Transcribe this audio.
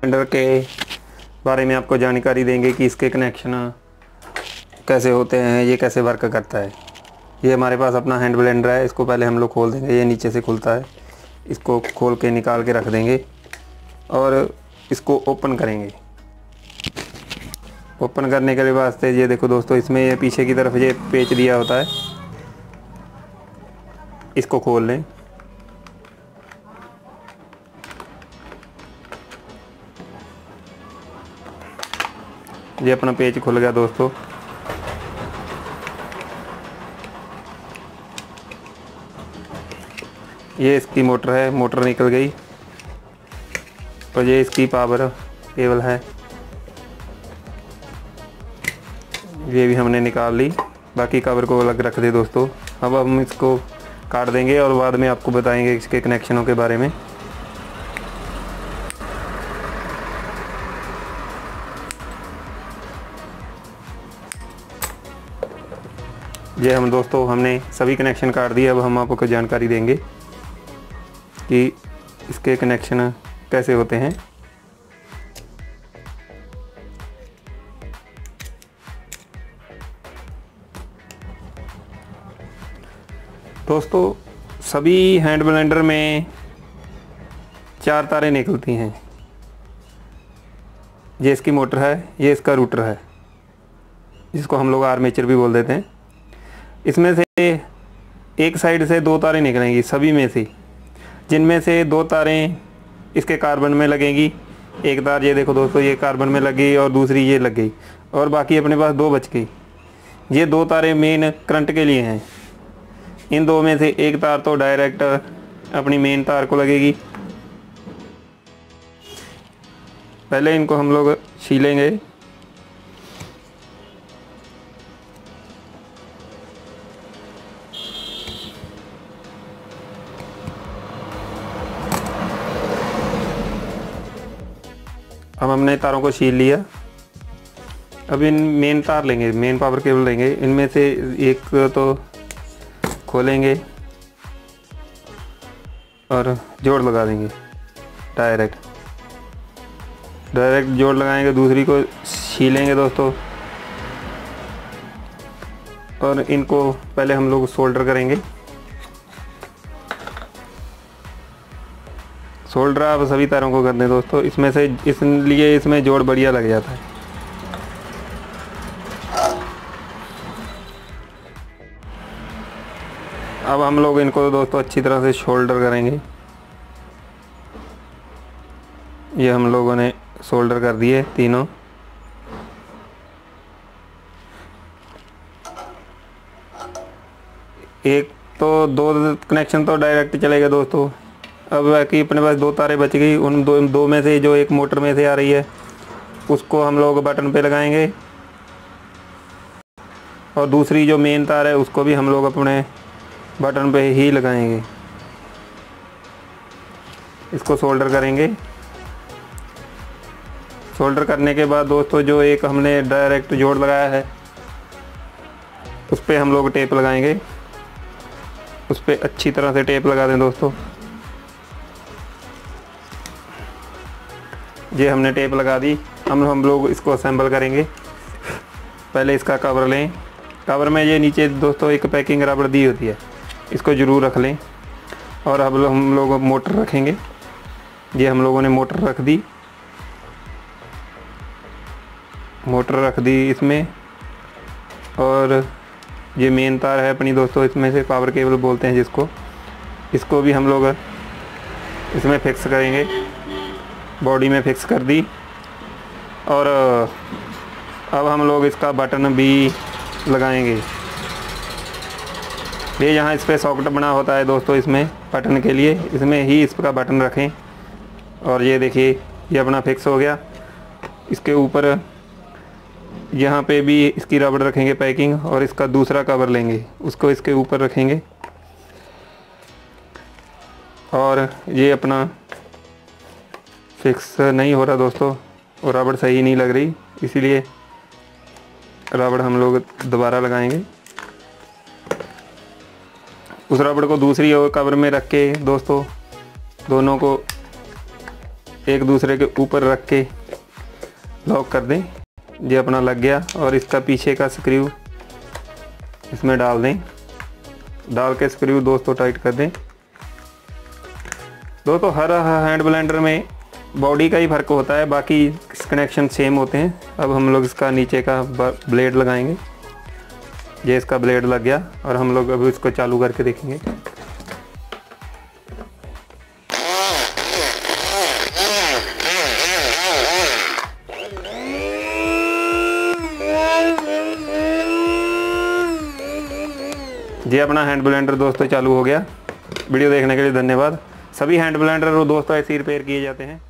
Blender के बारे में आपको जानकारी देंगे कि इसके कनेक्शन कैसे होते हैं, ये कैसे वर्क करता है। ये हमारे पास अपना हैंड ब्लेंडर है। इसको पहले हम लोग खोल देंगे। ये नीचे से खुलता है। इसको खोल के निकाल के रख देंगे और इसको ओपन करेंगे। ओपन करने के वास्ते ये देखो दोस्तों, इसमें ये पीछे की तरफ ये पेच दिया होता है। इसको खोल लें। ये अपना पेच खुल गया दोस्तों। ये इसकी मोटर है, मोटर निकल गई। और ये इसकी पावर केबल है, ये भी हमने निकाल ली। बाकी कवर को अलग रख दे दोस्तों। अब हम इसको काट देंगे और बाद में आपको बताएंगे इसके कनेक्शनों के बारे में। ये हम दोस्तों हमने सभी कनेक्शन काट दिए। अब हम आपको जानकारी देंगे कि इसके कनेक्शन कैसे होते हैं। दोस्तों सभी हैंड ब्लेंडर में 4 तारें निकलती हैं। ये इसकी मोटर है, ये इसका रूटर है, जिसको हम लोग आर्मेचर भी बोल देते हैं। इसमें से एक साइड से 2 तारें निकलेंगी सभी में से, जिनमें से 2 तारें इसके कार्बन में लगेंगी। एक तार ये देखो दोस्तों, ये कार्बन में लग गई और दूसरी ये लग गई, और बाकी अपने पास 2 बच गई। ये 2 तारें मेन करंट के लिए हैं। इन 2 में से एक तार तो डायरेक्ट अपनी मेन तार को लगेगी। पहले इनको हम लोग छीलेंगे। अब हमने तारों को छील लिया। अब इन मेन तार लेंगे, मेन पावर केबल लेंगे। इनमें से एक तो खोलेंगे और जोड़ लगा देंगे। डायरेक्ट जोड़ लगाएंगे। दूसरी को छीलेंगे दोस्तों, और इनको पहले हम लोग सोल्डर करेंगे। सोल्डर आप सभी तारों को कर दें दोस्तों, इसमें से इसलिए इसमें जोड़ बढ़िया लग जाता है। अब हम लोग इनको दोस्तों अच्छी तरह से सोल्डर करेंगे। ये हम लोगों ने सोल्डर कर दिए तीनों। एक तो 2 कनेक्शन तो डायरेक्ट चलेगा दोस्तों। अब बाकी अपने पास 2 तारें बच गई। उन दो में से जो एक मोटर में से आ रही है, उसको हम लोग बटन पे लगाएंगे, और दूसरी जो मेन तार है उसको भी हम लोग अपने बटन पे ही लगाएंगे। इसको सोल्डर करेंगे। सोल्डर करने के बाद दोस्तों जो एक हमने डायरेक्ट जोड़ लगाया है, उस पर हम लोग टेप लगाएंगे। उस पर अच्छी तरह से टेप लगा दें दोस्तों। ये हमने टेप लगा दी। हम लोग इसको असेंबल करेंगे। पहले इसका कवर लें। कवर में ये नीचे दोस्तों एक पैकिंग रबड़ दी होती है, इसको ज़रूर रख लें। और अब हम लोग मोटर रखेंगे। ये हम लोगों ने मोटर रख दी। मोटर रख दी इसमें, और ये मेन तार है अपनी दोस्तों, इसमें से पावर केबल बोलते हैं जिसको, इसको भी हम लोग इसमें फिक्स करेंगे। बॉडी में फिक्स कर दी। और अब हम लोग इसका बटन भी लगाएंगे। ये यहाँ इस पर सॉकेट बना होता है दोस्तों, इसमें बटन के लिए, इसमें ही इसका बटन रखें। और ये देखिए ये अपना फिक्स हो गया। इसके ऊपर यहाँ पे भी इसकी रबड़ रखेंगे पैकिंग, और इसका दूसरा कवर लेंगे, उसको इसके ऊपर रखेंगे। और ये अपना फिक्स नहीं हो रहा दोस्तों, और रबड़ सही नहीं लग रही, इसीलिए रबड़ हम लोग दोबारा लगाएंगे। उस रबड़ को दूसरी ओर कवर में रख के दोस्तों दोनों को एक दूसरे के ऊपर रख के लॉक कर दें। ये अपना लग गया। और इसका पीछे का स्क्रू इसमें डाल दें। डाल के स्क्रू दोस्तों टाइट कर दें। दोस्तों हर हैंड ब्लेंडर में बॉडी का ही फ़र्क होता है, बाकी कनेक्शन सेम होते हैं। अब हम लोग इसका नीचे का ब्लेड लगाएंगे। ये इसका ब्लेड लग गया और हम लोग अभी इसको चालू करके देखेंगे। ये अपना हैंड ब्लेंडर दोस्तों चालू हो गया। वीडियो देखने के लिए धन्यवाद। सभी हैंड ब्लेंडर दोस्तों ऐसे ही रिपेयर किए जाते हैं।